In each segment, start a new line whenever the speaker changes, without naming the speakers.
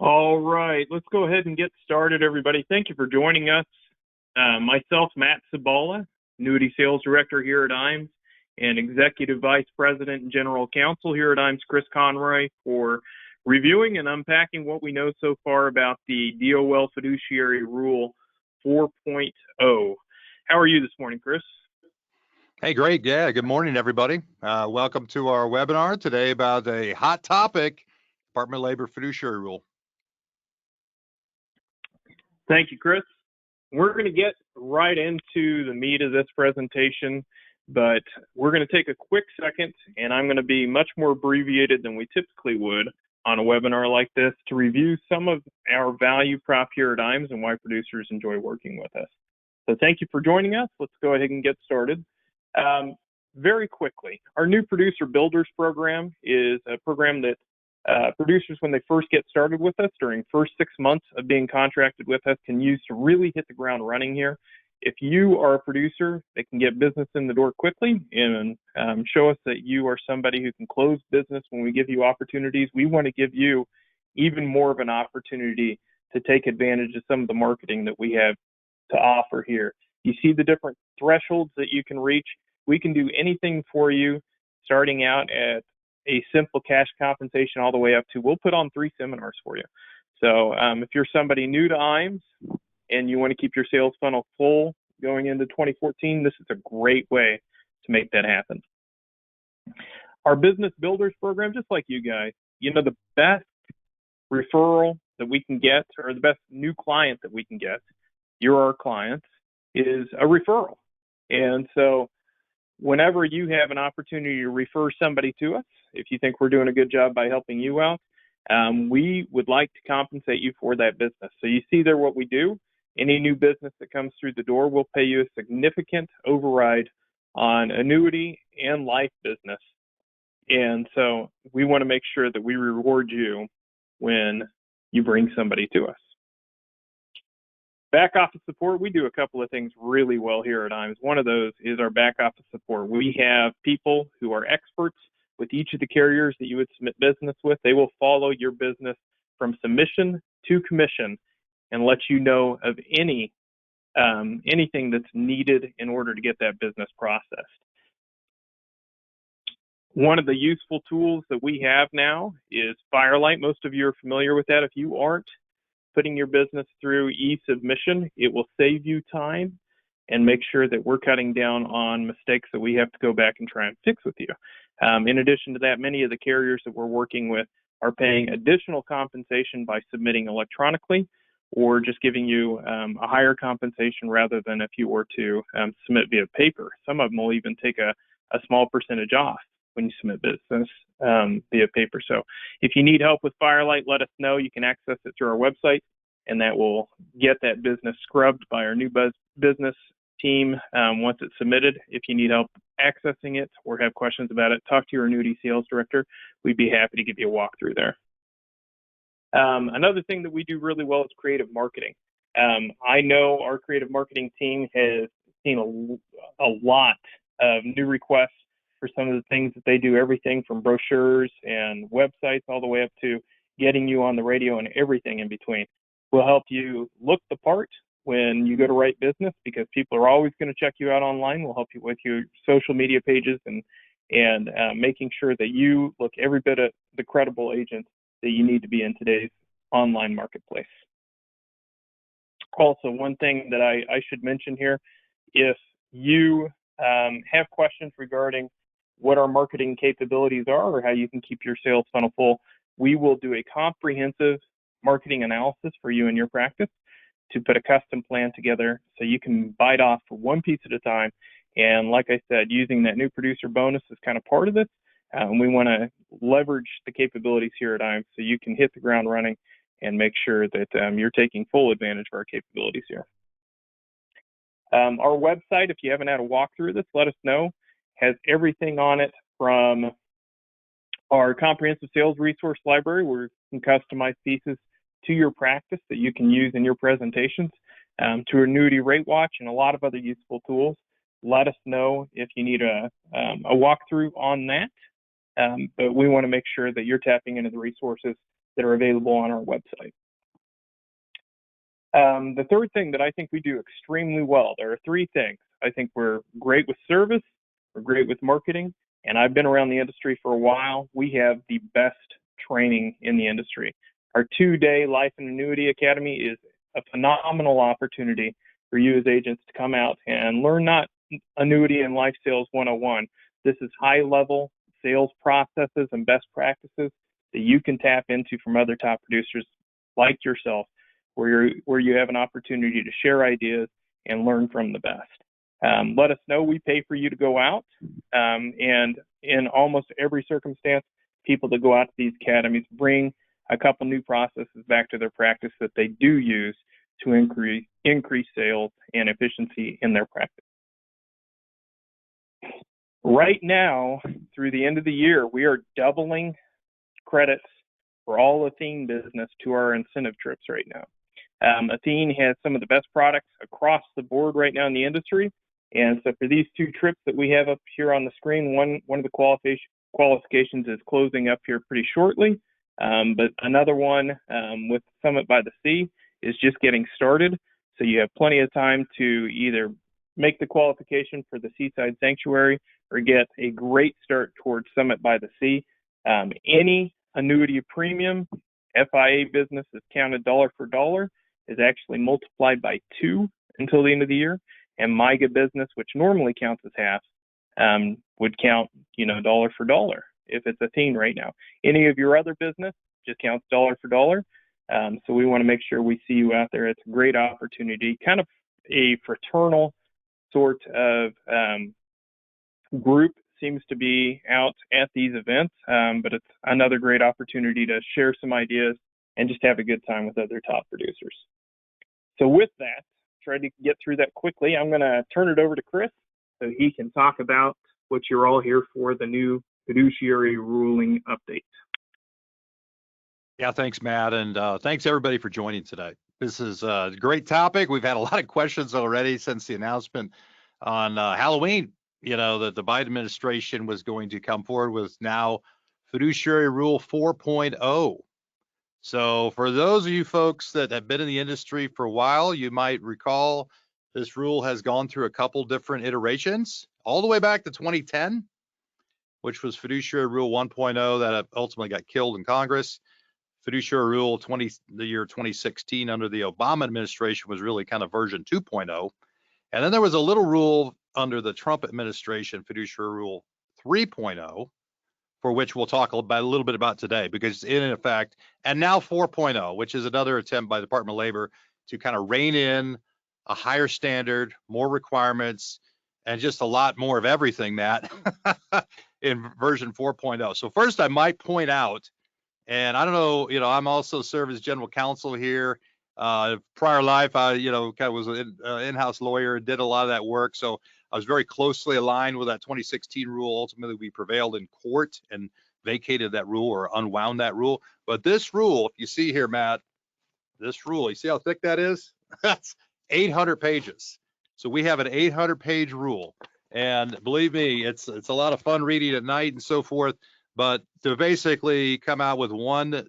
All right, let's go ahead and get started, everybody. Thank you for joining us. Myself, Matt Sabala, Annuity Sales Director here at IAMS, and Executive Vice President and General Counsel here at IAMS, Chris Conroy, for reviewing and unpacking what we know so far about the DOL Fiduciary Rule 4.0. How are you this morning, Chris?
Hey, great. Yeah, good morning, everybody. Welcome to our webinar today about a hot topic, Department of Labor Fiduciary Rule.
Thank you, Chris. We're going to get right into the meat of this presentation, but we're going to take a quick second, and I'm going to be much more abbreviated than we typically would on a webinar like this to review some of our value prop here at IAMS and why producers enjoy working with us. So thank you for joining us. Let's go ahead and get started. Very quickly, our new Producer Builders program is a program that producers, when they first get started with us during the first 6 months of being contracted with us, can use to really hit the ground running here. If you are a producer that can get business in the door quickly and show us that you are somebody who can close business when we give you opportunities, we want to give you even more of an opportunity to take advantage of some of the marketing that we have to offer here. You see the different thresholds that you can reach. We can do anything for you, starting out at a simple cash compensation all the way up to, we'll put on 3 seminars for you. So if you're somebody new to IAMS and you want to keep your sales funnel full going into 2014, this is a great way to make that happen. Our Business Builders program, just like you guys, you know, the best referral that we can get, or the best new client that we can get, you're our clients, is a referral. And so whenever you have an opportunity to refer somebody to us, if you think we're doing a good job by helping you out, we would like to compensate you for that business. So you see there what we do. Any new business that comes through the door, we'll pay you a significant override on annuity and life business. And so we want to make sure that we reward you when you bring somebody to us. Back office support, we do a couple of things really well here at IAMS. One of those is our back office support. We have people who are experts with each of the carriers that you would submit business with. They will follow your business from submission to commission and let you know of anything that's needed in order to get that business processed. One of the useful tools that we have now is Firelight. Most of you are familiar with that. If you aren't putting your business through e-submission, it will save you time and make sure that we're cutting down on mistakes that we have to go back and try and fix with you. In addition to that, many of the carriers that we're working with are paying additional compensation by submitting electronically or just giving you a higher compensation rather than if you were to submit via paper. Some of them will even take a small percentage off when you submit business via paper. So if you need help with Firelight, let us know. You can access it through our website, and that will get that business scrubbed by our new business team once it's submitted. If you need help accessing it or have questions about it, talk to your annuity sales director. We'd be happy to give you a walkthrough there. Another thing that we do really well is creative marketing. I know our creative marketing team has seen a lot of new requests for some of the things that they do, everything from brochures and websites all the way up to getting you on the radio and everything in between. We'll help you look the part when you go to write business because people are always going to check you out online. We'll help you with your social media pages and making sure that you look every bit of the credible agent that you need to be in today's online marketplace. Also, one thing that I should mention here, if you have questions regarding what our marketing capabilities are or how you can keep your sales funnel full, we will do a comprehensive marketing analysis for you and your practice to put a custom plan together so you can bite off one piece at a time. And like I said, using that new producer bonus is kind of part of this. We want to leverage the capabilities here at IAMS so you can hit the ground running and make sure that you're taking full advantage of our capabilities here. Our website, if you haven't had a walkthrough of this, let us know, has everything on it from our comprehensive sales resource library where you can customize pieces to your practice that you can use in your presentations, to Annuity Rate Watch and a lot of other useful tools. Let us know if you need a walkthrough on that. But we want to make sure that you're tapping into the resources that are available on our website. The third thing that I think we do extremely well, there are three things. I think we're great with service, we're great with marketing, and I've been around the industry for a while. We have the best training in the industry. Our 2-day Life and Annuity Academy is a phenomenal opportunity for you as agents to come out and learn not annuity and life sales 101. This is high-level sales processes and best practices that you can tap into from other top producers like yourself, where you have an opportunity to share ideas and learn from the best. Let us know. We pay for you to go out, and in almost every circumstance, people that go out to these academies bring a couple new processes back to their practice that they do use to increase sales and efficiency in their practice. Right now, through the end of the year, we are doubling credits for all Athene business to our incentive trips right now. Athene has some of the best products across the board right now in the industry. And so for these 2 trips that we have up here on the screen, one of the qualifications is closing up here pretty shortly. But another one with Summit by the Sea is just getting started. So you have plenty of time to either make the qualification for the Seaside Sanctuary or get a great start towards Summit by the Sea. Any annuity premium, FIA business is counted dollar for dollar, is actually multiplied by 2 until the end of the year. And MIGA business, which normally counts as half, would count, dollar for dollar if it's Athene right now. Any of your other business just counts dollar for dollar. So we want to make sure we see you out there. It's a great opportunity, kind of a fraternal sort of group seems to be out at these events, but it's another great opportunity to share some ideas and just have a good time with other top producers. So with that, try to get through that quickly. I'm going to turn it over to Chris so he can talk about what you're all here for, the new fiduciary ruling update.
Yeah, thanks, Matt, and thanks everybody for joining today. This is a great topic. We've had a lot of questions already since the announcement on Halloween, that the Biden administration was going to come forward with now Fiduciary Rule 4.0. So for those of you folks that have been in the industry for a while, you might recall this rule has gone through a couple different iterations, all the way back to 2010, which was Fiduciary Rule 1.0 that ultimately got killed in Congress. Fiduciary Rule the year 2016 under the Obama administration was really kind of version 2.0. And then there was a little rule under the Trump administration, Fiduciary Rule 3.0, for which we'll talk a little bit about today, because it's in effect, and now 4.0, which is another attempt by the Department of Labor to kind of rein in a higher standard, more requirements, and just a lot more of everything, Matt, in version 4.0. So first, I might point out, and I don't know, I'm also serve as general counsel here. Prior life, I, kind of was an in-house lawyer, did a lot of that work. So I was very closely aligned with that 2016 rule. Ultimately, we prevailed in court and vacated that rule or unwound that rule. But this rule, if you see here, Matt, this rule, you see how thick that is? That's 800 pages. So we have an 800-page rule. And believe me, it's a lot of fun reading at night and so forth. But to basically come out with one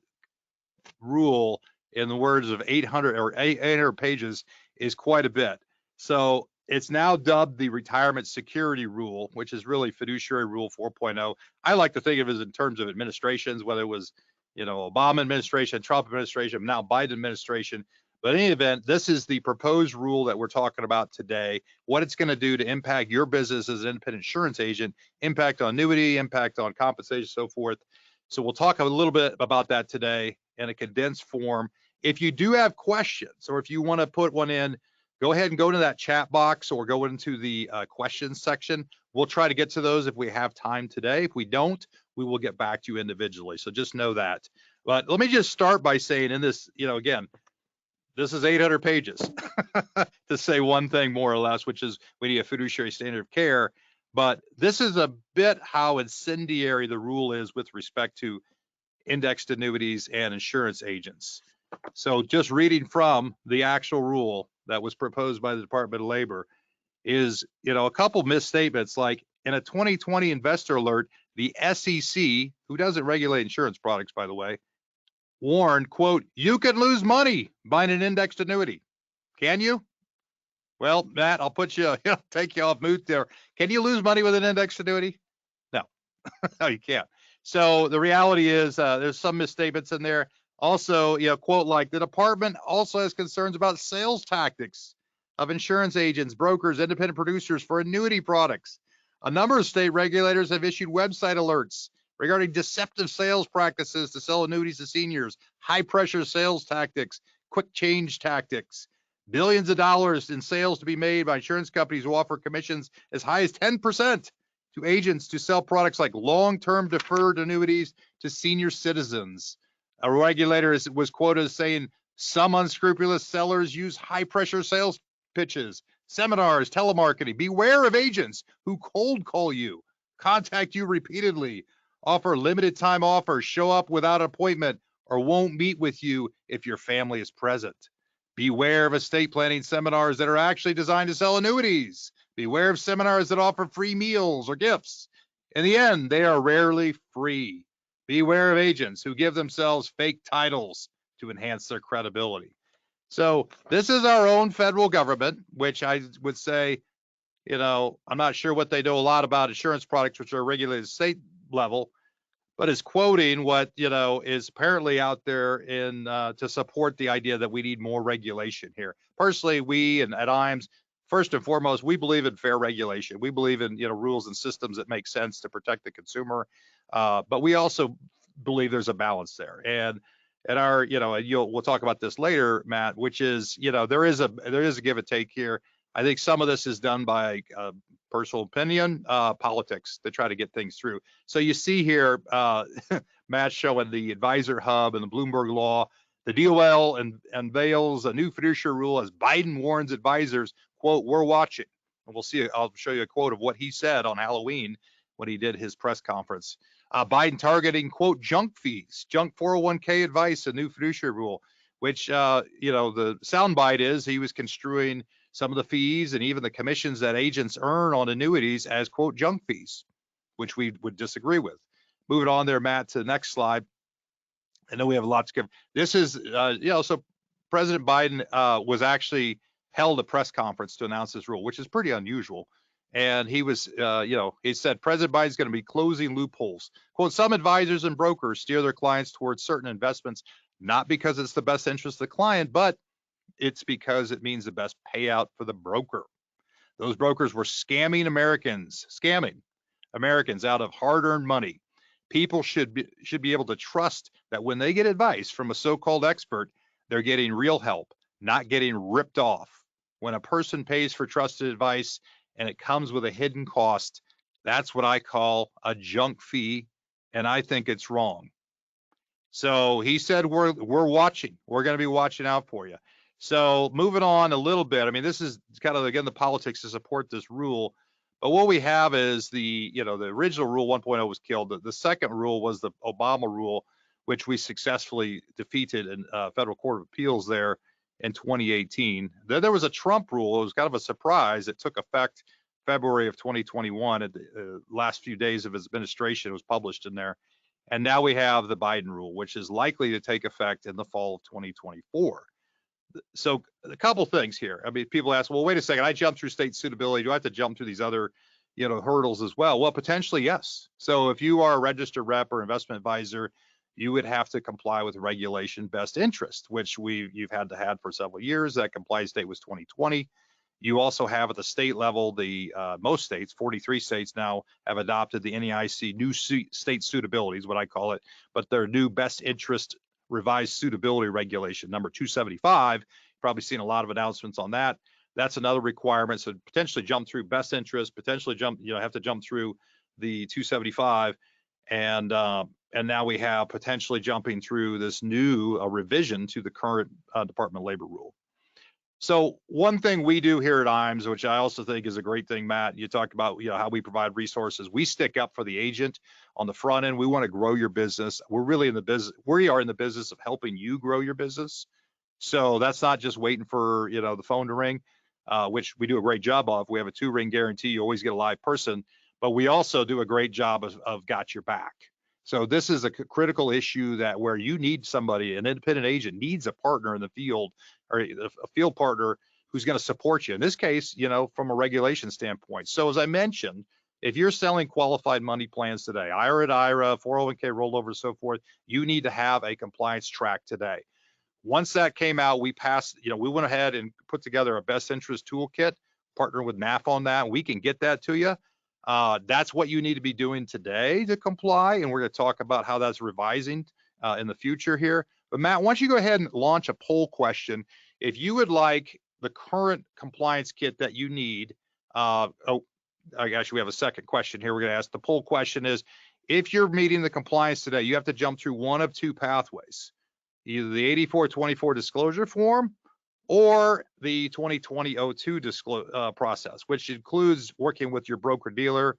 rule in the words of 800 pages is quite a bit. So it's now dubbed the Retirement Security Rule, which is really Fiduciary Rule 4.0. I like to think of it in terms of administrations, whether it was, Obama administration, Trump administration, now Biden administration. But in any event, this is the proposed rule that we're talking about today, what it's going to do to impact your business as an independent insurance agent, impact on annuity, impact on compensation, so forth. So we'll talk a little bit about that today in a condensed form. If you do have questions, or if you want to put one in, go ahead and go to that chat box or go into the questions section. We'll try to get to those if we have time today. If we don't, we will get back to you individually. So just know that. But let me just start by saying in this, again, this is 800 pages to say one thing more or less, which is we need a fiduciary standard of care. But this is a bit how incendiary the rule is with respect to indexed annuities and insurance agents. So just reading from the actual rule that was proposed by the Department of Labor is, a couple misstatements, like in a 2020 investor alert, the SEC, who doesn't regulate insurance products, by the way, warned, quote, "You can lose money buying an indexed annuity." Can you? Well, Matt, I'll put you, take you off mute there. Can you lose money with an indexed annuity? No, no, you can't. So the reality is there's some misstatements in there. Also, quote, like, the department also has concerns about sales tactics of insurance agents, brokers, independent producers for annuity products. A number of state regulators have issued website alerts regarding deceptive sales practices to sell annuities to seniors, high pressure sales tactics, quick change tactics, billions of dollars in sales to be made by insurance companies who offer commissions as high as 10% to agents to sell products like long-term deferred annuities to senior citizens. A regulator was quoted as saying some unscrupulous sellers use high-pressure sales pitches, seminars, telemarketing. Beware of agents who cold call you, contact you repeatedly, offer limited time offers, show up without an appointment, or won't meet with you if your family is present. Beware of estate planning seminars that are actually designed to sell annuities. Beware of seminars that offer free meals or gifts. In the end, they are rarely free. Beware of agents who give themselves fake titles to enhance their credibility. So this is our own federal government, which I would say, I'm not sure what they know a lot about insurance products, which are regulated state level, but is quoting what is apparently out there in to support the idea that we need more regulation here. Personally, we at IAMS, first and foremost, we believe in fair regulation. We believe in rules and systems that make sense to protect the consumer, but we also believe there's a balance there. And our we'll talk about this later, Matt, which is there is a give and take here. I think some of this is done by personal opinion, politics to try to get things through. So you see here, Matt showing the advisor hub and the Bloomberg law. The DOL unveils a new fiduciary rule as Biden warns advisors, quote, "We're watching." And we'll see, I'll show you a quote of what he said on Halloween when he did his press conference. Biden targeting, quote, "junk fees, junk 401k advice, a new fiduciary rule," which, the soundbite is he was construing some of the fees and even the commissions that agents earn on annuities as, quote, "junk fees," which we would disagree with. Moving on there, Matt, to the next slide. I know we have a lot to give. This is, so President Biden was actually held a press conference to announce this rule, which is pretty unusual. And he was, he said President Biden's going to be closing loopholes. Quote, "Some advisors and brokers steer their clients towards certain investments, not because it's the best interest of the client, but it's because it means the best payout for the broker. Those brokers were scamming Americans out of hard-earned money. People should be able to trust that when they get advice from a so-called expert, they're getting real help, not getting ripped off. When a person pays for trusted advice and it comes with a hidden cost, that's what I call a junk fee, and I think it's wrong." So he said, we're watching. We're going to be watching out for you. So moving on a little bit, I mean, this is kind of, again, the politics to support this rule. But what we have is the original rule 1.0 was killed. The second rule was the Obama rule, which we successfully defeated in Federal Court of Appeals there in 2018. Then there was a Trump rule. It was kind of a surprise. It took effect February of 2021. At the last few days of his administration, it was published in there. And now we have the Biden rule, which is likely to take effect in the fall of 2024. So a couple things here. I mean, people ask, well, wait a second, I jumped through state suitability. Do I have to jump through these other, hurdles as well? Well, potentially, yes. So if you are a registered rep or investment advisor, you would have to comply with regulation best interest, which you've had for several years. That compliance date was 2020. You also have at the state level, most states, 43 states now, have adopted the NAIC new state suitability is what I call it, but their new best interest revised suitability regulation, number 275. You've probably seen a lot of announcements on that. That's another requirement. So potentially jump through best interest, potentially have to jump through the 275. And now we have potentially jumping through this new revision to the current Department of Labor rule. So one thing we do here at IAMS, which I also think is a great thing, Matt, you talked about, how we provide resources. We stick up for the agent on the front end. We want to grow your business. We're really in the business. We are in the business of helping you grow your business. So that's not just waiting for, the phone to ring, which we do a great job of. We have a 2-ring guarantee. You always get a live person, but we also do a great job of got your back. So this is a critical issue that where you need somebody, an independent agent needs a partner in the field, or a field partner who's going to support you. In this case, you know, from a regulation standpoint. So as I mentioned, if you're selling qualified money plans today, IRA to IRA, 401k rollover, so forth, you need to have a compliance track today. Once that came out, we passed, you know, we went ahead and put together a best interest toolkit, partner with NAFA on that. We can get that to you. That's what you need to be doing today to comply. And we're going to talk about how that's revising in the future here. But Matt, why don't you go ahead and launch a poll question. If you would like the current compliance kit that you need, we have a second question here. We're going to ask. The poll question is, if you're meeting the compliance today, you have to jump through one of two pathways, either the 8424 disclosure form or the 2020-02 process, which includes working with your broker dealer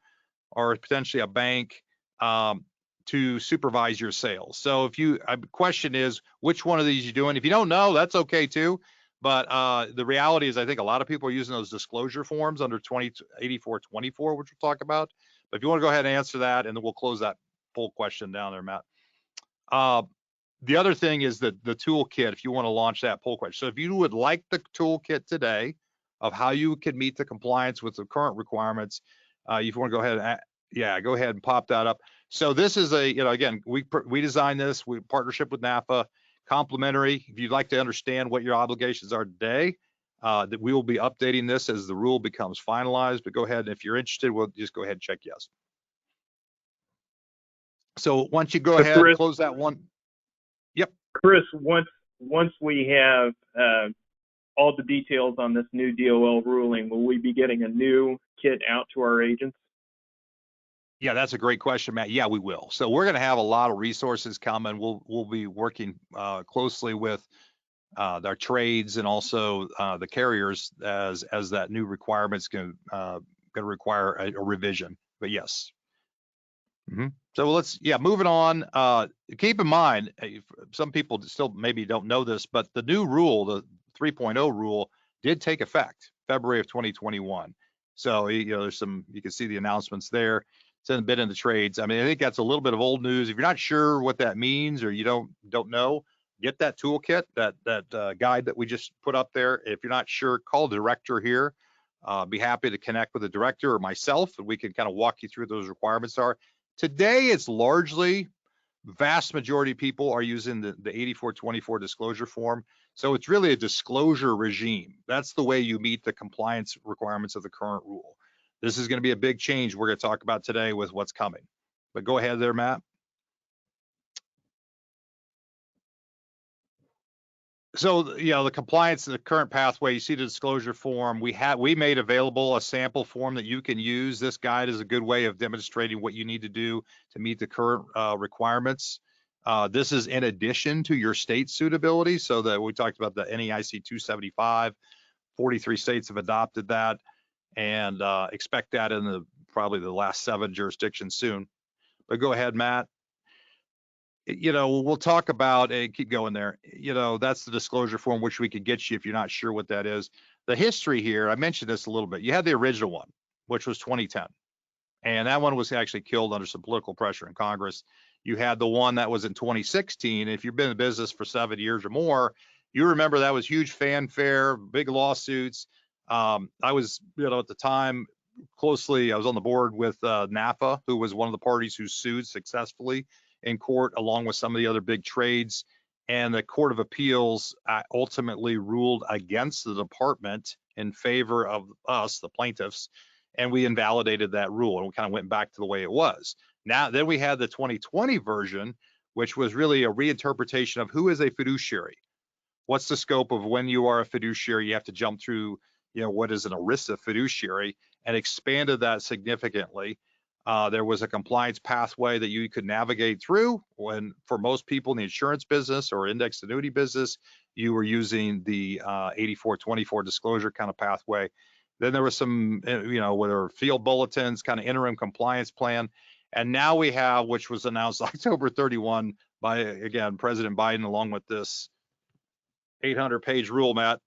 or potentially a bank to supervise your sales. So if you, question is, which one of these you're doing? If you don't know, that's okay too. But the reality is, I think a lot of people are using those disclosure forms under 8424, which we'll talk about. But if you want to go ahead and answer that, and then we'll close that poll question down there, Matt. The other thing is that the toolkit, if you want to launch that poll question. So if you would like the toolkit today of how you can meet the compliance with the current requirements, if you want to go ahead and, go ahead and pop that up. So this is a, you know, again, we designed this, we partnership with NAFA, complimentary. If you'd like to understand what your obligations are today, that we will be updating this as the rule becomes finalized. But go ahead, and if you're interested, we'll just go ahead and check yes. So once you go ahead and close that one. Yep.
Chris, once we have all the details on this new DOL ruling, will we be getting a new kit out to our agents?
Yeah, that's a great question, Matt. Yeah, we will. So we're going to have a lot of resources coming. We'll be working closely with our trades and also the carriers as that new requirement's going to require a revision. But yes. So let's, moving on. Keep in mind, some people still maybe don't know this, but the new rule, the 3.0 rule, did take effect February of 2021. So, you know, there's some, you can see the announcements there. It's been in the trades. I mean, I think that's a little bit of old news. If you're not sure what that means, or you don't know, get that toolkit, that guide that we just put up there. If you're not sure, call the director here. Be happy to connect with the director or myself, and we can kind of walk you through what those requirements are. Today, it's largely, vast majority of people are using the 8424 disclosure form. So it's really a disclosure regime. That's the way you meet the compliance requirements of the current rule. This is going to be a big change we're going to talk about today with what's coming. But go ahead there, Matt. So, you know, the compliance, the current pathway, you see the disclosure form. We made available a sample form that you can use. This guide is a good way of demonstrating what you need to do to meet the current requirements. This is in addition to your state suitability. So that we talked about the NAIC 275, 43 states have adopted that, and expect that in probably the last 7 jurisdictions soon. But go ahead, Matt. You know, we'll talk about, keep going there. You know, that's the disclosure form, which we could get you if you're not sure what that is. The history here, I mentioned this a little bit. You had the original one, which was 2010. And that one was actually killed under some political pressure in Congress. You had the one that was in 2016. If you've been in business for 7 years or more, you remember that was huge fanfare, big lawsuits. I was, you know, at the time I was on the board with NAFA, who was one of the parties who sued successfully in court, along with some of the other big trades. And the Court of Appeals ultimately ruled against the department in favor of us, the plaintiffs, and we invalidated that rule, and we kind of went back to the way it was. Now, then we had the 2020 version, which was really a reinterpretation of who is a fiduciary. What's the scope of when you are a fiduciary? You have to jump through, you know, what is an ERISA fiduciary, and expanded that significantly. There was a compliance pathway that you could navigate through. When for most people in the insurance business or indexed annuity business, you were using the 8424 disclosure kind of pathway. Then there was some, you know, whether field bulletins, kind of interim compliance plan. And now we have, which was announced October 31 by, again, President Biden, along with this 800-page rule, Matt,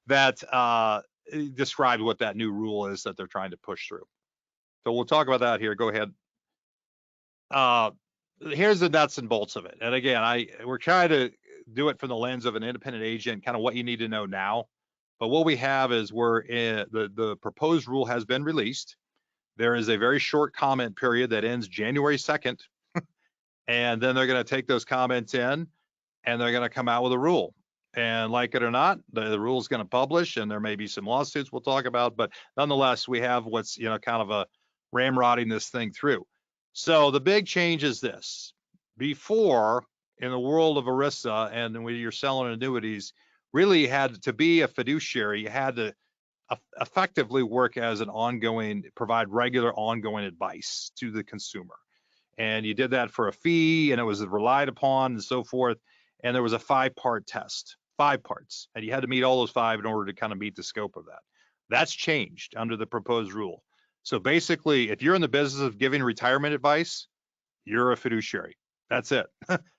that described what that new rule is that they're trying to push through. So we'll talk about that here. Go ahead. here's the nuts and bolts of it. And again, we're trying to do it from the lens of an independent agent, kind of what you need to know now. But what we have is the proposed rule has been released. There is a very short comment period that ends January 2nd. And then they're going to take those comments in and they're going to come out with a rule. And like it or not, the rule is going to publish, and there may be some lawsuits we'll talk about, but nonetheless, we have what's, kind of a ramrodding this thing through. So the big change is this. Before, in the world of ERISA and when you're selling annuities, really had to be a fiduciary, you had to effectively work as provide regular ongoing advice to the consumer. And you did that for a fee, and it was relied upon and so forth. And there was a 5-part test, 5 parts, and you had to meet all those 5 in order to kind of meet the scope of that. That's changed under the proposed rule. So basically, if you're in the business of giving retirement advice, you're a fiduciary. That's it.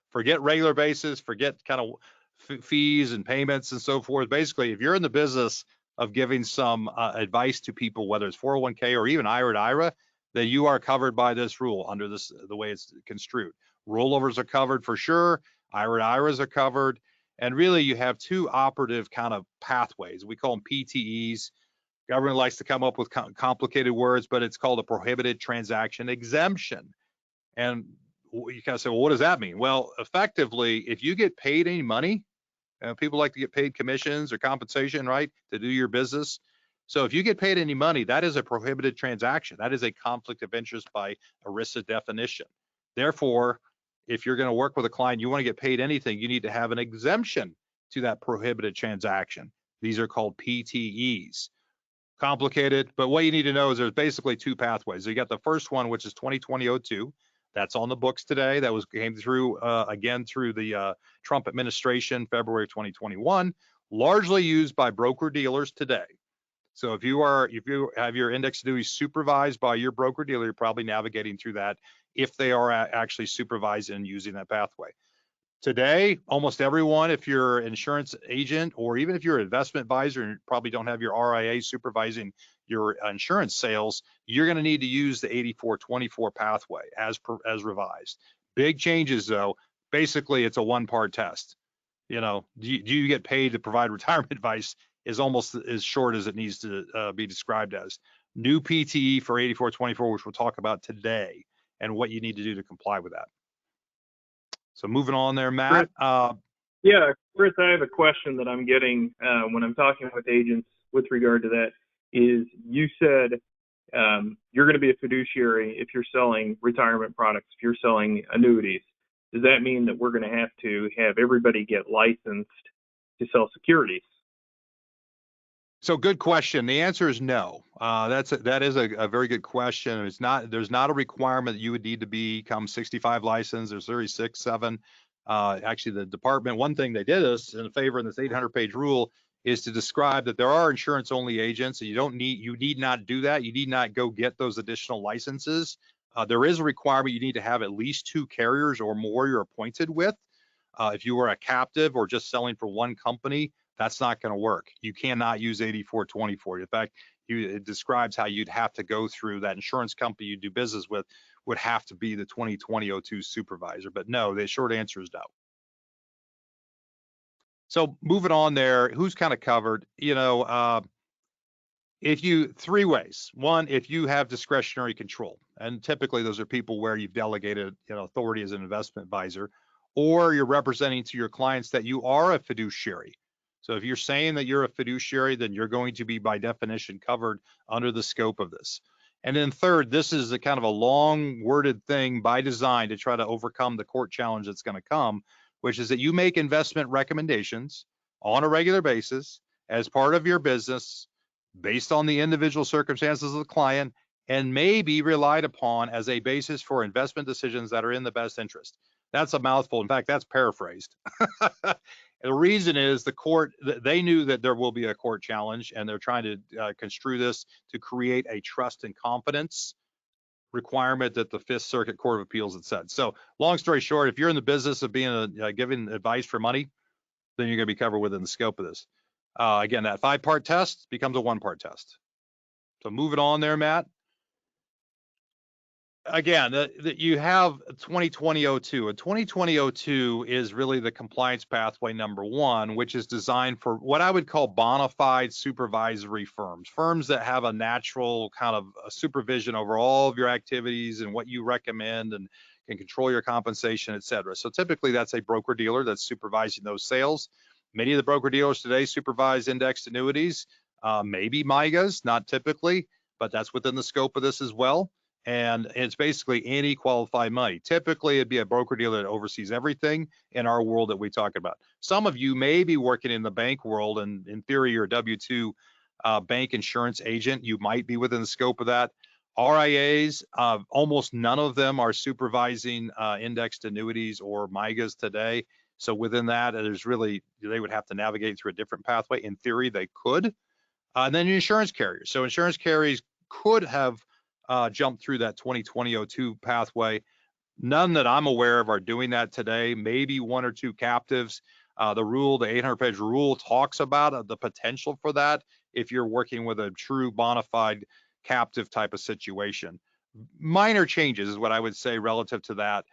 Forget regular basis, forget kind of fees and payments and so forth. Basically, if you're in the business of giving some advice to people, whether it's 401k or even IRA to IRA, then you are covered by this rule under the way it's construed. Rollovers are covered for sure. IRA to IRAs are covered. And really, you have 2 operative kind of pathways. We call them PTEs. Government likes to come up with complicated words, but it's called a prohibited transaction exemption. And you kind of say, well, what does that mean? Well, effectively, if you get paid any money, people like to get paid commissions or compensation, right, to do your business. So if you get paid any money, that is a prohibited transaction. That is a conflict of interest by ERISA definition. Therefore, if you're going to work with a client, you want to get paid anything, you need to have an exemption to that prohibited transaction. These are called PTEs. Complicated, but what you need to know is there's basically 2 pathways. You got the first one, which is 2020-02. That's on the books today. That came through again through the Trump administration, February of 2021, largely used by broker dealers today. So if you have your index annuity supervised by your broker dealer, you're probably navigating through that if they are actually supervised and using that pathway. Today, almost everyone, if you're an insurance agent or even if you're an investment advisor and probably don't have your RIA supervising your insurance sales, you're going to need to use the 8424 pathway as revised. Big changes though. Basically, it's a 1-part test. Do you get paid to provide retirement advice is almost as short as it needs to be described as. New PTE for 8424, which we'll talk about today, and what you need to do to comply with that. So moving on there, Matt.
Yeah, Chris, I have a question that I'm getting when I'm talking with agents with regard to that. Is you said you're going to be a fiduciary if you're selling retirement products, if you're selling annuities. Does that mean that we're going to have everybody get licensed to sell securities?
So good question. The answer is no. That is a very good question. There's not a requirement that you would need to become 65 licensed. There's 36, 7. Actually, the department, one thing they did us in favor in this 800-page rule is to describe that there are insurance-only agents, and you need not do that. You need not go get those additional licenses. There is a requirement you need to have at least 2 carriers or more you're appointed with. If you are a captive or just selling for one company, that's not going to work. You cannot use 8424. In fact, it describes how you'd have to go through that insurance company you do business with would have to be the 2020-02 supervisor. But no, the short answer is no. So moving on there, who's kind of covered? 3 ways. One, if you have discretionary control, and typically those are people where you've delegated authority as an investment advisor, or you're representing to your clients that you are a fiduciary. So if you're saying that you're a fiduciary, then you're going to be by definition covered under the scope of this. And then third, this is a kind of a long worded thing by design to try to overcome the court challenge that's going to come, which is that you make investment recommendations on a regular basis as part of your business based on the individual circumstances of the client and may be relied upon as a basis for investment decisions that are in the best interest. That's a mouthful. In fact, that's paraphrased. The reason is the court, they knew that there will be a court challenge, and they're trying to construe this to create a trust and confidence requirement that the Fifth Circuit Court of Appeals had said. So long story short, if you're in the business of being giving advice for money, then you're going to be covered within the scope of this. Again, that 5-part test becomes a 1-part test. So moving on there, Matt. again, you have 2020-02, and 2020-02 is really the compliance pathway number one, which is designed for what I would call bona fide supervisory firms, firms that have a natural kind of supervision over all of your activities and what you recommend and can control your compensation, et cetera. So typically that's a broker dealer that's supervising those sales. Many of the broker dealers today supervise indexed annuities, maybe MYGAs, not typically, but that's within the scope of this as well. And it's basically any qualified money. Typically, it'd be a broker dealer that oversees everything in our world that we talk about. Some of you may be working in the bank world, and in theory, you're a W-2 bank insurance agent. You might be within the scope of that. RIAs, almost none of them are supervising indexed annuities or MYGAs today. So within that, there's really, they would have to navigate through a different pathway. In theory, they could. And then insurance carriers. So insurance carriers could have jumped through that 2020-02 pathway. None that I'm aware of are doing that today. Maybe one or two captives. The rule, the 800-page rule, talks about the potential for that if you're working with a true bona fide captive type of situation. Minor changes is what I would say relative to that.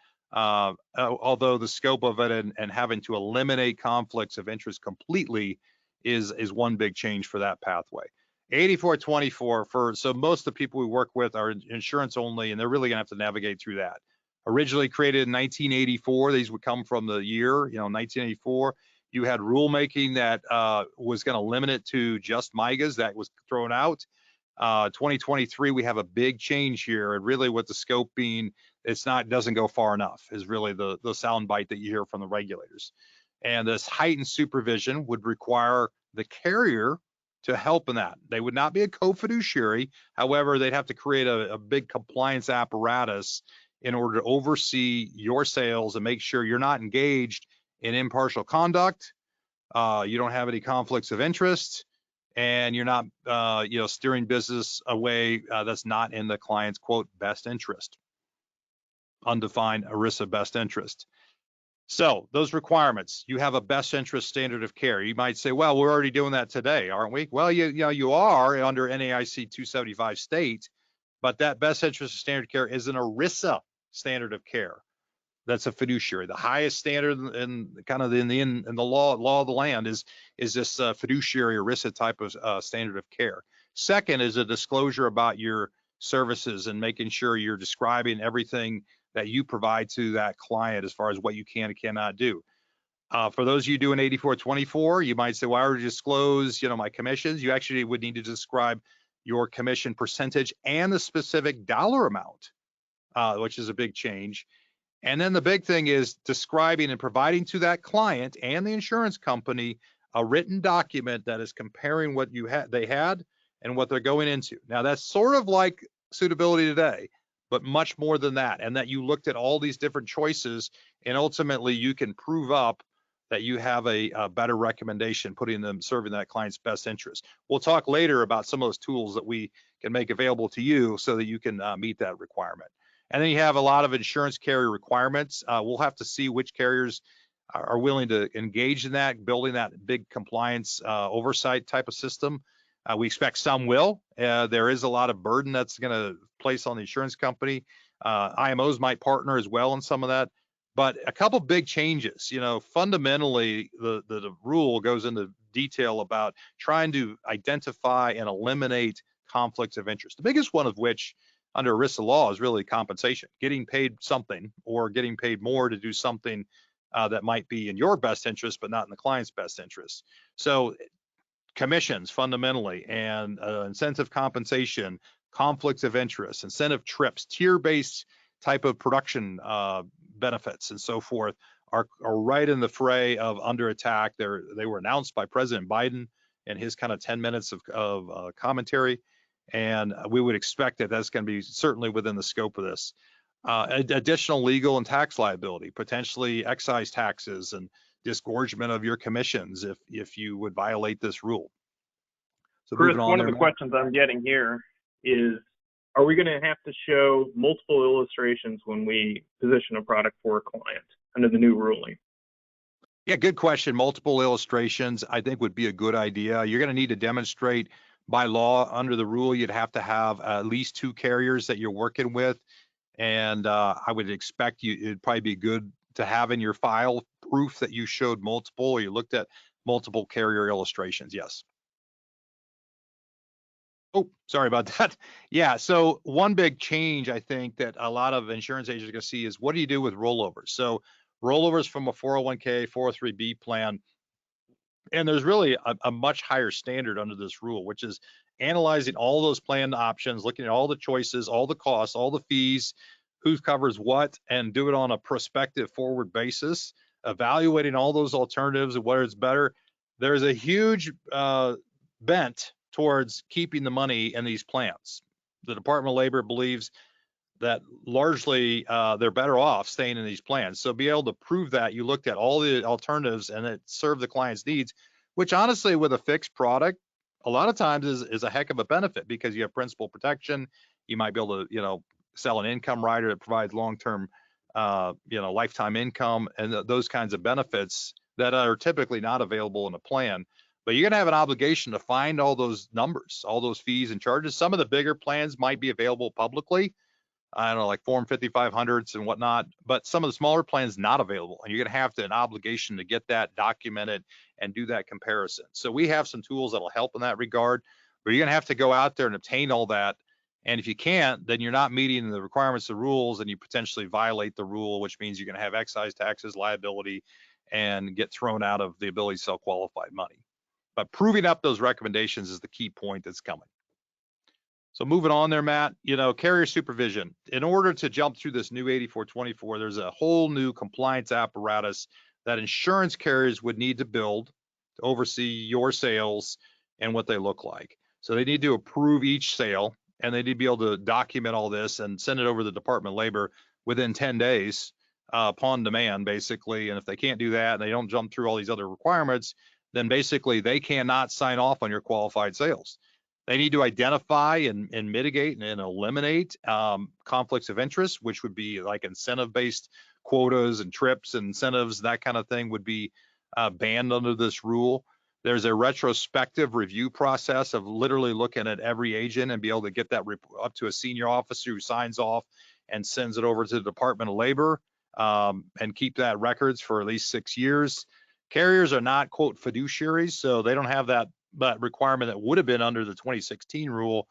Although the scope of it and having to eliminate conflicts of interest completely is one big change for that pathway. 8424 so most of the people we work with are insurance only, and they're really gonna have to navigate through that. Originally created in 1984, these would come from the year, 1984. You had rulemaking that was gonna limit it to just MYGAs. That was thrown out. 2023, we have a big change here, and really what the scope being, doesn't go far enough is really the sound bite that you hear from the regulators. And this heightened supervision would require the carrier to help in that. They would not be a co-fiduciary. However, they'd have to create a big compliance apparatus in order to oversee your sales and make sure you're not engaged in impartial conduct. You don't have any conflicts of interest, and you're not, steering business away that's not in the client's, quote, best interest. Undefined ERISA best interest. So those requirements, you have a best interest standard of care. You might say, well, we're already doing that today, aren't we? Well, you are under NAIC 275 state, but that best interest standard of care is an ERISA standard of care. That's a fiduciary. The highest standard in kind of in the law of the land is this fiduciary ERISA type of standard of care. Second is a disclosure about your services and making sure you're describing everything that you provide to that client as far as what you can and cannot do. For those of you doing 8424, you might say, well, I already disclose, my commissions. You actually would need to describe your commission percentage and the specific dollar amount, which is a big change. And then the big thing is describing and providing to that client and the insurance company a written document that is comparing what they had and what they're going into. Now that's sort of like suitability today, but much more than that, and that you looked at all these different choices, and ultimately you can prove up that you have a better recommendation, serving that client's best interest. We'll talk later about some of those tools that we can make available to you so that you can meet that requirement. And then you have a lot of insurance carrier requirements. We'll have to see which carriers are willing to engage in that, building that big compliance oversight type of system. We expect some will. There is a lot of burden that's going to place on the insurance company. IMOs might partner as well in some of that. But a couple big changes. Fundamentally, the rule goes into detail about trying to identify and eliminate conflicts of interest. The biggest one of which under ERISA law is really compensation, getting paid something or getting paid more to do something that might be in your best interest, but not in the client's best interest. So commissions fundamentally, and incentive compensation, conflicts of interest, incentive trips, tier-based type of production benefits and so forth are right in the fray of under attack. They were announced by President Biden in his kind of 10 minutes of commentary. And we would expect that that's going to be certainly within the scope of this. Additional legal and tax liability, potentially excise taxes and disgorgement of your commissions if you would violate this rule. So
Chris, one of the questions I'm getting here is, are we going to have to show multiple illustrations when we position a product for a client under the new ruling?
Yeah, good question. Multiple illustrations, I think, would be a good idea. You're going to need to demonstrate by law under the rule, you'd have to have at least two carriers that you're working with. And I would expect it'd probably be good to have in your file proof that you showed multiple, or you looked at multiple carrier illustrations. Yes. Oh, sorry about that. Yeah. So one big change I think that a lot of insurance agents are going to see is, what do you do with rollovers? So rollovers from a 401k, 403b plan, and there's really a much higher standard under this rule, which is analyzing all those plan options, looking at all the choices, all the costs, all the fees, who covers what, and do it on a prospective forward basis, evaluating all those alternatives and whether it's better. There's a huge bent towards keeping the money in these plans. The Department of Labor believes that largely they're better off staying in these plans. So be able to prove that you looked at all the alternatives and it served the client's needs, which honestly with a fixed product, a lot of times is a heck of a benefit, because you have principal protection. You might be able to, sell an income rider that provides long-term, lifetime income, and those kinds of benefits that are typically not available in a plan. But you're gonna have an obligation to find all those numbers, all those fees and charges. Some of the bigger plans might be available publicly, I don't know, like Form 5500s and whatnot, but some of the smaller plans not available. And you're going to have an obligation to get that documented and do that comparison. So we have some tools that'll help in that regard, but you're going to have to go out there and obtain all that. And if you can't, then you're not meeting the requirements of rules, and you potentially violate the rule, which means you're going to have excise taxes, liability, and get thrown out of the ability to sell qualified money. But proving up those recommendations is the key point that's coming. So moving on there, Matt, carrier supervision. In order to jump through this new 8424, there's a whole new compliance apparatus that insurance carriers would need to build to oversee your sales and what they look like. So they need to approve each sale, and they need to be able to document all this and send it over to the Department of Labor within 10 days upon demand, basically. And if they can't do that and they don't jump through all these other requirements, then basically they cannot sign off on your qualified sales. They need to identify and mitigate and eliminate conflicts of interest, which would be like incentive-based quotas and trips and incentives. That kind of thing would be banned under this rule. There's a retrospective review process of literally looking at every agent and be able to get that up to a senior officer who signs off and sends it over to the Department of Labor, and keep that records for at least 6 years. Carriers are not, quote, fiduciaries, so they don't have that requirement that would have been under the 2016 rule,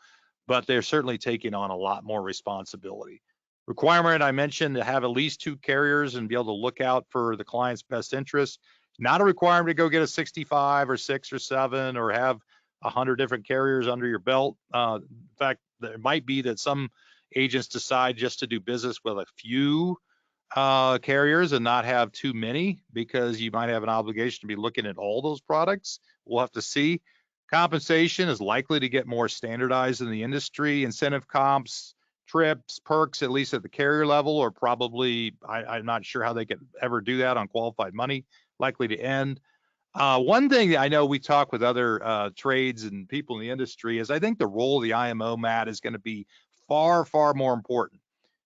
but they're certainly taking on a lot more responsibility. Requirement I mentioned to have at least 2 carriers and be able to look out for the client's best interest. Not a requirement to go get a 65 or 6 or 7 or have 100 different carriers under your belt. In fact, there might be that some agents decide just to do business with a few carriers and not have too many, because you might have an obligation to be looking at all those products. We'll have to see. Compensation is likely to get more standardized in the industry. Incentive comps, trips, perks, at least at the carrier level, or probably, I'm not sure how they could ever do that on qualified money, likely to end. One thing that I know we talk with other trades and people in the industry is, I think the role of the IMO, Matt, is going to be far, far more important.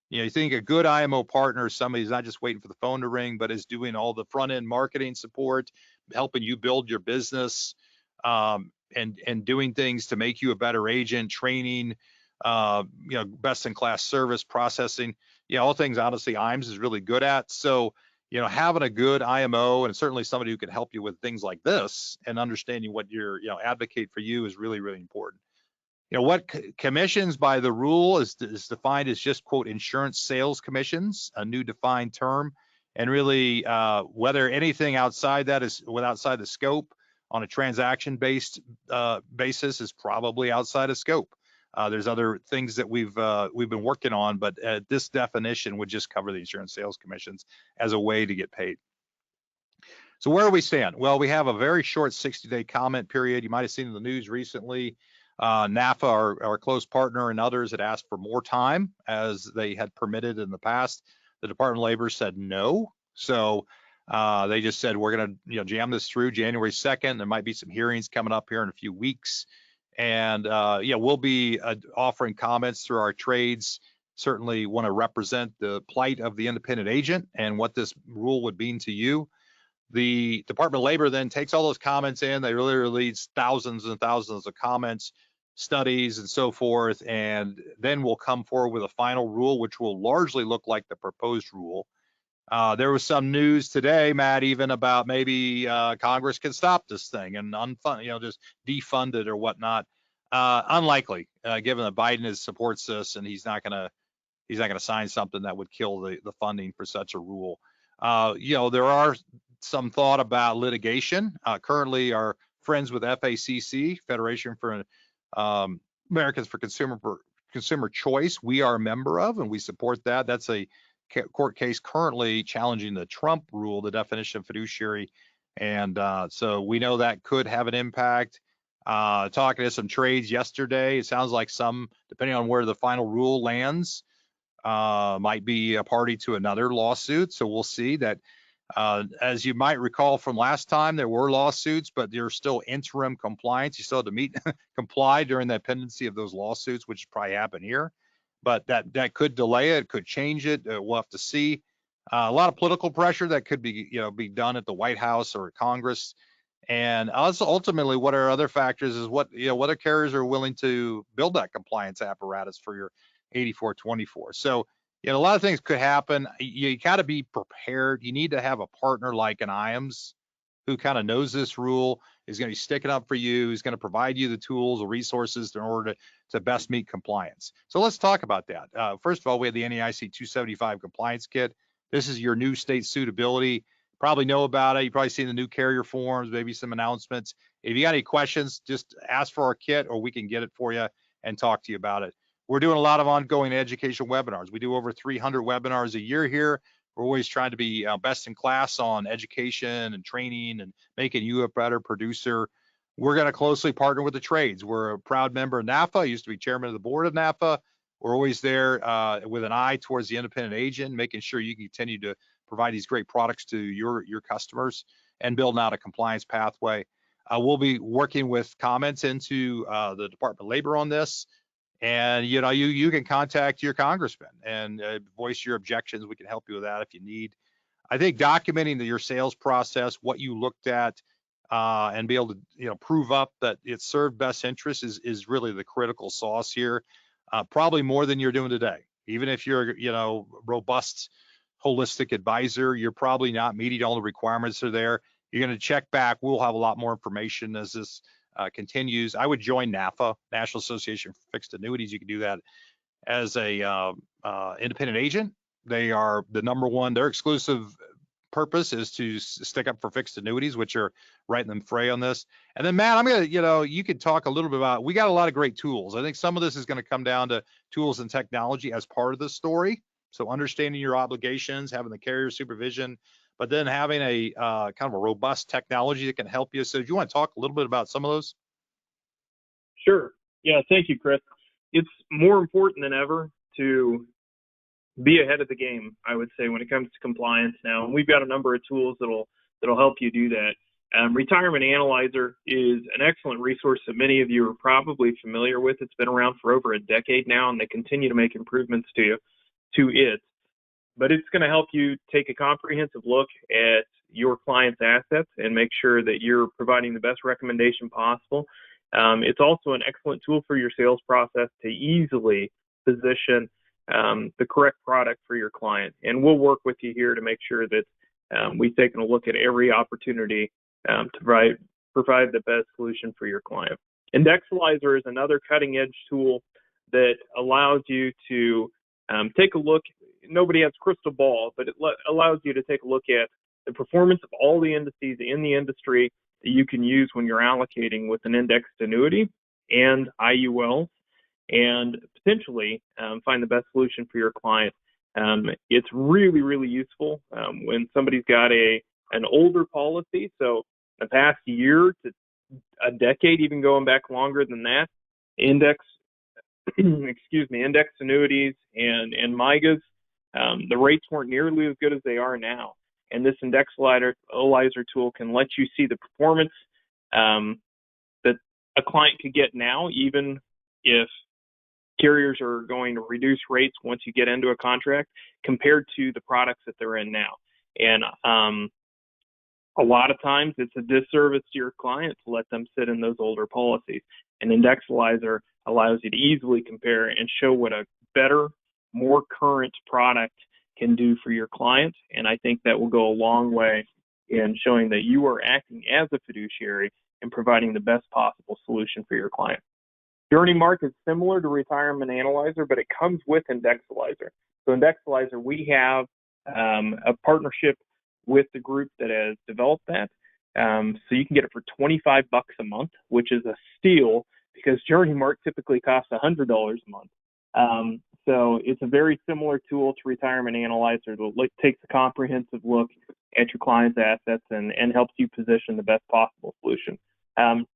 You think a good IMO partner is somebody who's not just waiting for the phone to ring, but is doing all the front end marketing support, helping you build your business, and doing things to make you a better agent, training, best in class service, processing, all things honestly IAMS is really good at. So, having a good IMO, and certainly somebody who can help you with things like this and understanding what advocate for you, is really, really important. What commissions by the rule is defined as just, quote, insurance sales commissions, a new defined term. And really, whether anything outside that is outside the scope on a transaction-based basis is probably outside of scope. There's other things that we've been working on, but this definition would just cover the insurance sales commissions as a way to get paid. So where do we stand? Well, we have a very short 60-day comment period. You might have seen in the news recently, NAFA, our close partner, and others had asked for more time, as they had permitted in the past. The Department of Labor said no. So they just said, we're going to jam this through January 2nd. There might be some hearings coming up here in a few weeks. And we'll be offering comments through our trades. Certainly want to represent the plight of the independent agent and what this rule would mean to you. The Department of Labor then takes all those comments in. They literally release thousands and thousands of comments studies and so forth, and then we'll come forward with a final rule, which will largely look like the proposed rule. There was some news today, Matt, even about maybe Congress can stop this thing and just defund it or whatnot. Unlikely, given that Biden supports this, and he's not going to sign something that would kill the funding for such a rule. There are some thought about litigation. Currently, our friends with FACC, Federation for Americans for Consumer Choice, we are a member of, and we support that. That's a court case currently challenging the Trump rule, the definition of fiduciary. And so we know that could have an impact. Talking to some trades yesterday, it sounds like some, depending on where the final rule lands, might be a party to another lawsuit. So we'll see that. As you might recall from last time, there were lawsuits, but there's still interim compliance. You still have to comply during the pendency of those lawsuits, which probably happen here. But that could delay it, could change it. We'll have to see. A lot of political pressure that could be done at the White House or Congress. And also ultimately, what are other factors is whether carriers are willing to build that compliance apparatus for your 8424. So a lot of things could happen. You got to be prepared. You need to have a partner like an IAMS who kind of knows this rule, is going to be sticking up for you, is going to provide you the tools, the resources in order to best meet compliance. So let's talk about that. First of all, we have the NAIC 275 compliance kit. This is your new state suitability. Probably know about it. You've probably seen the new carrier forms, maybe some announcements. If you got any questions, just ask for our kit or we can get it for you and talk to you about it. We're doing a lot of ongoing education webinars. We do over 300 webinars a year here. We're always trying to be best in class on education and training and making you a better producer. We're going to closely partner with the trades. We're a proud member of NAFA. I used to be chairman of the board of NAFA. We're always there with an eye towards the independent agent, making sure you can continue to provide these great products to your customers and building out a compliance pathway. We'll be working with comments into the Department of Labor on this. And you can contact your congressman and voice your objections. We can help you with that if you need. I think documenting your sales process, what you looked at, and be able to prove up that it served best interest is really the critical sauce here. Probably more than you're doing today. Even if you're robust, holistic advisor, you're probably not meeting all the requirements that are there. You're going to check back. We'll have a lot more information as this continues. I would join NAFA, National Association for Fixed Annuities. You can do that as a independent agent. They are the number one. Their exclusive purpose is to stick up for fixed annuities, which are right in the fray on this. And then Matt, I'm gonna, you could talk a little bit about. We got a lot of great tools. I think some of this is going to come down to tools and technology as part of the story. So understanding your obligations, having the carrier supervision, but then having a kind of a robust technology that can help you. So do you want to talk a little bit about some of those?
Sure. Yeah, thank you, Chris. It's more important than ever to be ahead of the game, I would say, when it comes to compliance now. And we've got a number of tools that'll help you do that. Retirement Analyzer is an excellent resource that many of you are probably familiar with. It's been around for over a decade now, and they continue to make improvements to it. But it's going to help you take a comprehensive look at your client's assets and make sure that you're providing the best recommendation possible. It's also an excellent tool for your sales process to easily position the correct product for your client. And we'll work with you here to make sure that we've taken a look at every opportunity to provide the best solution for your client. Indexalizer is another cutting edge tool that allows you to take a look. Nobody has a crystal ball, but it allows you to take a look at the performance of all the indices in the industry that you can use when you're allocating with an indexed annuity and IULs, and potentially find the best solution for your client. It's really, really useful when somebody's got an older policy, so the past year to a decade, even going back longer than that, indexed annuities and MIGAs, the rates weren't nearly as good as they are now. And this Indexalizer tool can let you see the performance that a client could get now, even if carriers are going to reduce rates once you get into a contract compared to the products that they're in now. And A lot of times it's a disservice to your client to let them sit in those older policies. An indexalizer allows you to easily compare and show what a better, more current product can do for your client. And I think that will go a long way in showing that you are acting as a fiduciary and providing the best possible solution for your client. Journey Mark is similar to Retirement Analyzer, but it comes with Indexalizer. So Indexalizer, we have a partnership with the group that has developed that. So you can get it for $25 a month, which is a steal because Journey Mark typically costs $100 a month. So it's a very similar tool to Retirement Analyzer that takes a comprehensive look at your client's assets and helps you position the best possible solution.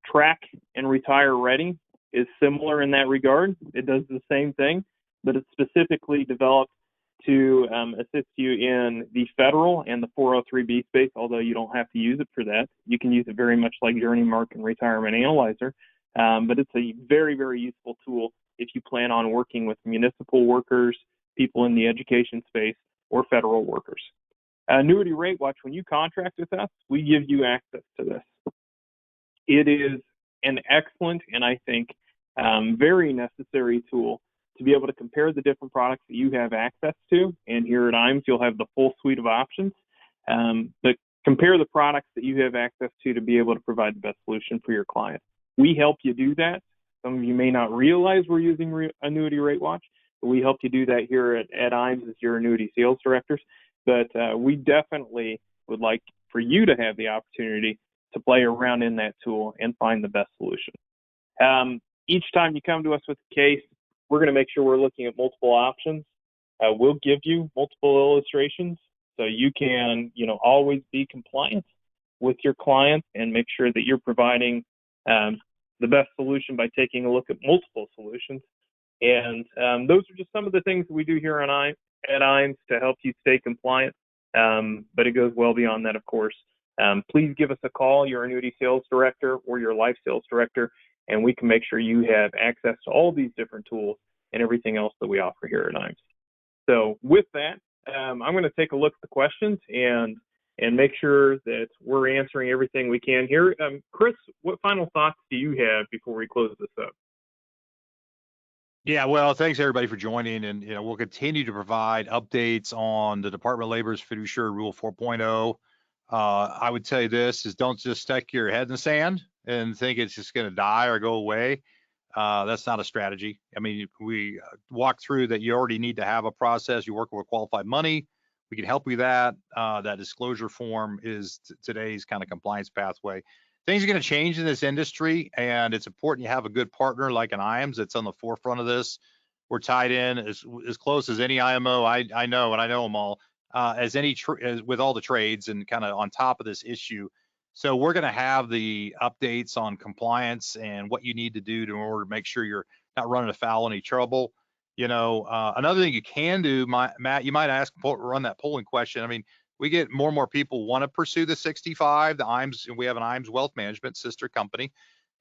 Track and Retire Ready is similar in that regard. It does the same thing, but it's specifically developed to assist you in the federal and the 403B space, although you don't have to use it for that. You can use it very much like Journey Mark and Retirement Analyzer, but it's a very, very useful tool if you plan on working with municipal workers, people in the education space, or federal workers. Annuity Rate Watch, when you contract with us, we give you access to this. It is an excellent and I think very necessary tool to be able to compare the different products that you have access to. And here at IAMS, you'll have the full suite of options. But compare the products that you have access to be able to provide the best solution for your client. We help you do that. Some of you may not realize we're using Annuity Rate Watch, but we help you do that here at IAMS as your annuity sales directors. But we definitely would like for you to have the opportunity to play around in that tool and find the best solution. Each time you come to us with a case, we're going to make sure we're looking at multiple options. We'll give you multiple illustrations so you can, always be compliant with your clients and make sure that you're providing the best solution by taking a look at multiple solutions. And those are just some of the things that we do here at IAMS to help you stay compliant. But it goes well beyond that, of course. Please give us a call, your annuity sales director or your life sales director, and we can make sure you have access to all these different tools and everything else that we offer here at IAMS. So with that, I'm going to take a look at the questions and make sure that we're answering everything we can here. Chris, what final thoughts do you have before we close this up?
Yeah, well, thanks everybody for joining, and we'll continue to provide updates on the Department of Labor's Fiduciary Rule 4.0. I would tell you this is don't just stick your head in the sand and think it's just going to die or go away. That's not a strategy. I mean, we walk through that you already need to have a process. You work with qualified money. We can help you with that. That disclosure form is today's kind of compliance pathway. Things are going to change in this industry, and it's important you have a good partner like an IAMS that's on the forefront of this. We're tied in as close as any IMO I know, and I know them all, as with all the trades and kind of on top of this issue. So we're going to have the updates on compliance and what you need to do in order to make sure you're not running afoul of any trouble. Another thing you can do, Matt, you might run that polling question. I mean, we get more and more people want to pursue the 65, the IAMS, and we have an IAMS Wealth Management sister company.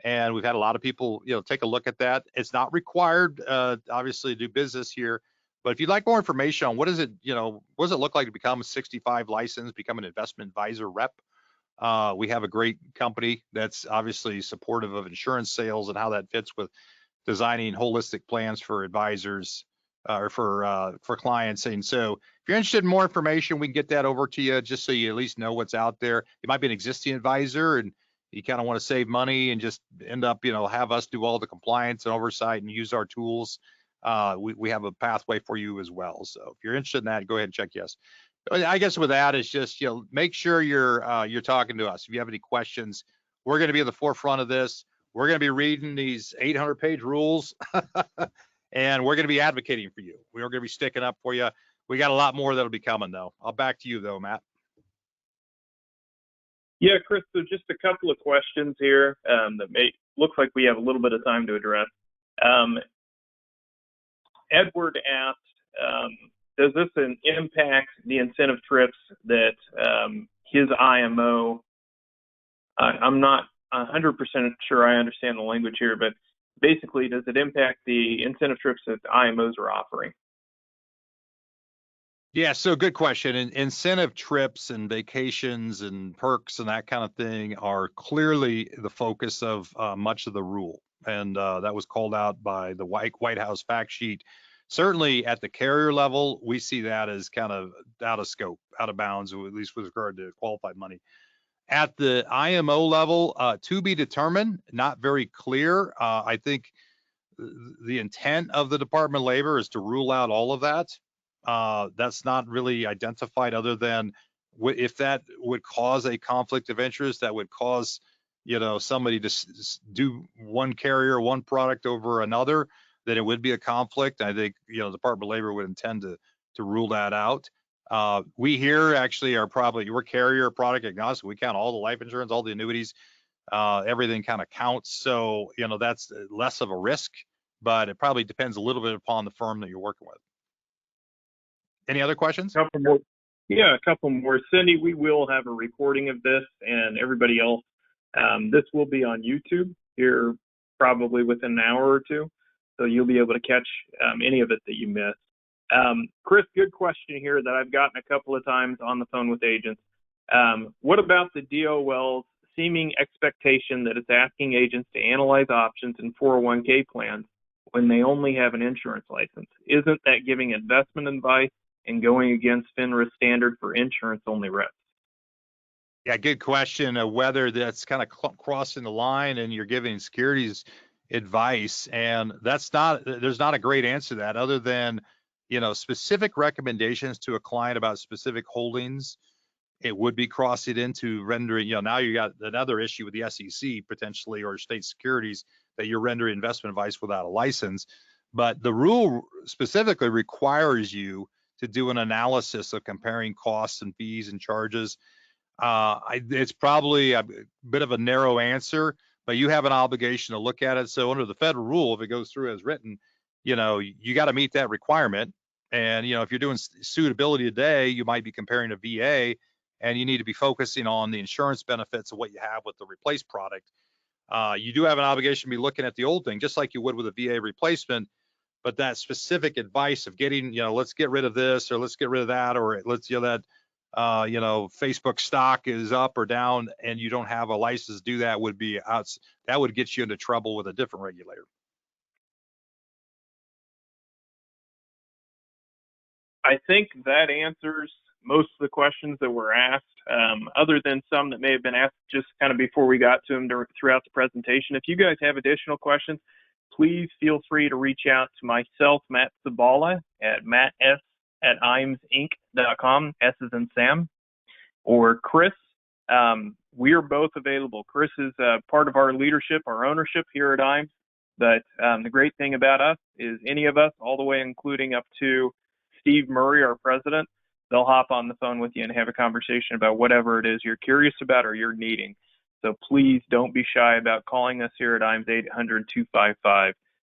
And we've had a lot of people, take a look at that. It's not required, obviously, to do business here. But if you'd like more information on what does it look like to become a 65 license, become an investment advisor rep, we have a great company that's obviously supportive of insurance sales and how that fits with designing holistic plans for advisors or for clients. And so if you're interested in more information, we can get that over to you just so you at least know what's out there. You might be an existing advisor and you kind of want to save money and just end up, have us do all the compliance and oversight and use our tools. We have a pathway for you as well. So if you're interested in that, go ahead and check yes. I guess with that, it's just, make sure you're talking to us. If you have any questions, we're going to be at the forefront of this. We're going to be reading these 800-page rules and we're going to be advocating for you. We're going to be sticking up for you. We got a lot more that'll be coming though. I'll back to you though, Matt.
Yeah, Chris, so just a couple of questions here that looks like we have a little bit of time to address. Edward asked, does this impact the incentive trips that his IMO, I'm not 100% sure I understand the language here, but basically, does it impact the incentive trips that the IMOs are offering?
Yeah, so good question. Incentive trips and vacations and perks and that kind of thing are clearly the focus of much of the rule. And that was called out by the White House fact sheet. Certainly at the carrier level, we see that as kind of out of scope, out of bounds, at least with regard to qualified money. At the IMO level, to be determined, not very clear. I think the intent of the Department of Labor is to rule out all of that. That's not really identified other than if that would cause a conflict of interest, that would cause, somebody to do one carrier, one product over another, then it would be a conflict. I think, the Department of Labor would intend to rule that out. We here actually we're carrier product agnostic. We count all the life insurance, all the annuities, everything kind of counts. So, that's less of a risk, but it probably depends a little bit upon the firm that you're working with. Any other questions?
Couple more. Yeah, a couple more. Cindy, we will have a recording of this, and everybody else. This will be on YouTube here probably within an hour or two, so you'll be able to catch any of it that you missed. Chris, good question here that I've gotten a couple of times on the phone with agents. What about the DOL's seeming expectation that it's asking agents to analyze options in 401k plans when they only have an insurance license? Isn't that giving investment advice and going against FINRA standard for insurance-only reps?
Yeah, good question. Whether that's kind of crossing the line and you're giving securities advice, and there's not a great answer to that other than, specific recommendations to a client about specific holdings. It would be crossing into rendering, now you got another issue with the SEC potentially or state securities that you're rendering investment advice without a license. But the rule specifically requires you to do an analysis of comparing costs and fees and charges. It's probably a bit of a narrow answer, but you have an obligation to look at it. So under the federal rule, if it goes through as written, you got to meet that requirement. And, if you're doing suitability today, you might be comparing a VA, and you need to be focusing on the insurance benefits of what you have with the replaced product. You do have an obligation to be looking at the old thing, just like you would with a VA replacement. But that specific advice of getting, let's get rid of this or let's get rid of that, or let's, Facebook stock is up or down and you don't have a license to do that would be out. That would get you into trouble with a different regulator.
I think that answers most of the questions that were asked, other than some that may have been asked just kind of before we got to them throughout the presentation. If you guys have additional questions, please feel free to reach out to myself, Matt Sabala, at matts@IAMSinc.com, S as in Sam, or Chris. We are both available. Chris is part of our leadership, our ownership here at IAMS. But the great thing about us is any of us, all the way including up to Steve Murray, our president, they'll hop on the phone with you and have a conversation about whatever it is you're curious about or you're needing. So please don't be shy about calling us here at IAMS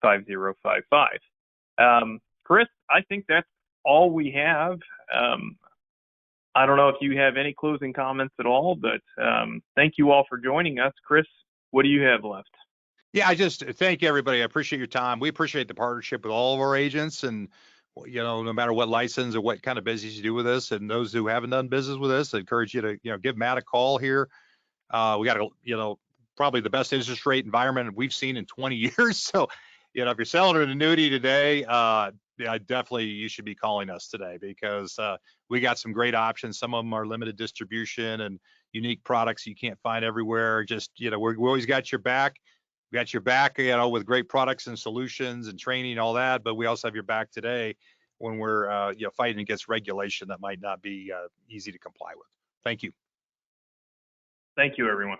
800-255-5055. Chris, I think that's all we have. I don't know if you have any closing comments at all, but thank you all for joining us. Chris, what do you have left?
Yeah, I just thank everybody. I appreciate your time. We appreciate the partnership with all of our agents, and no matter what license or what kind of business you do with us, and those who haven't done business with us, I encourage you to give Matt a call here. We got probably the best interest rate environment we've seen in 20 years. So, if you're selling an annuity today, definitely you should be calling us today because we got some great options. Some of them are limited distribution and unique products you can't find everywhere. Just, we always got your back. We got your back, with great products and solutions and training, all that. But we also have your back today when we're, fighting against regulation that might not be easy to comply with. Thank you.
Thank you, everyone.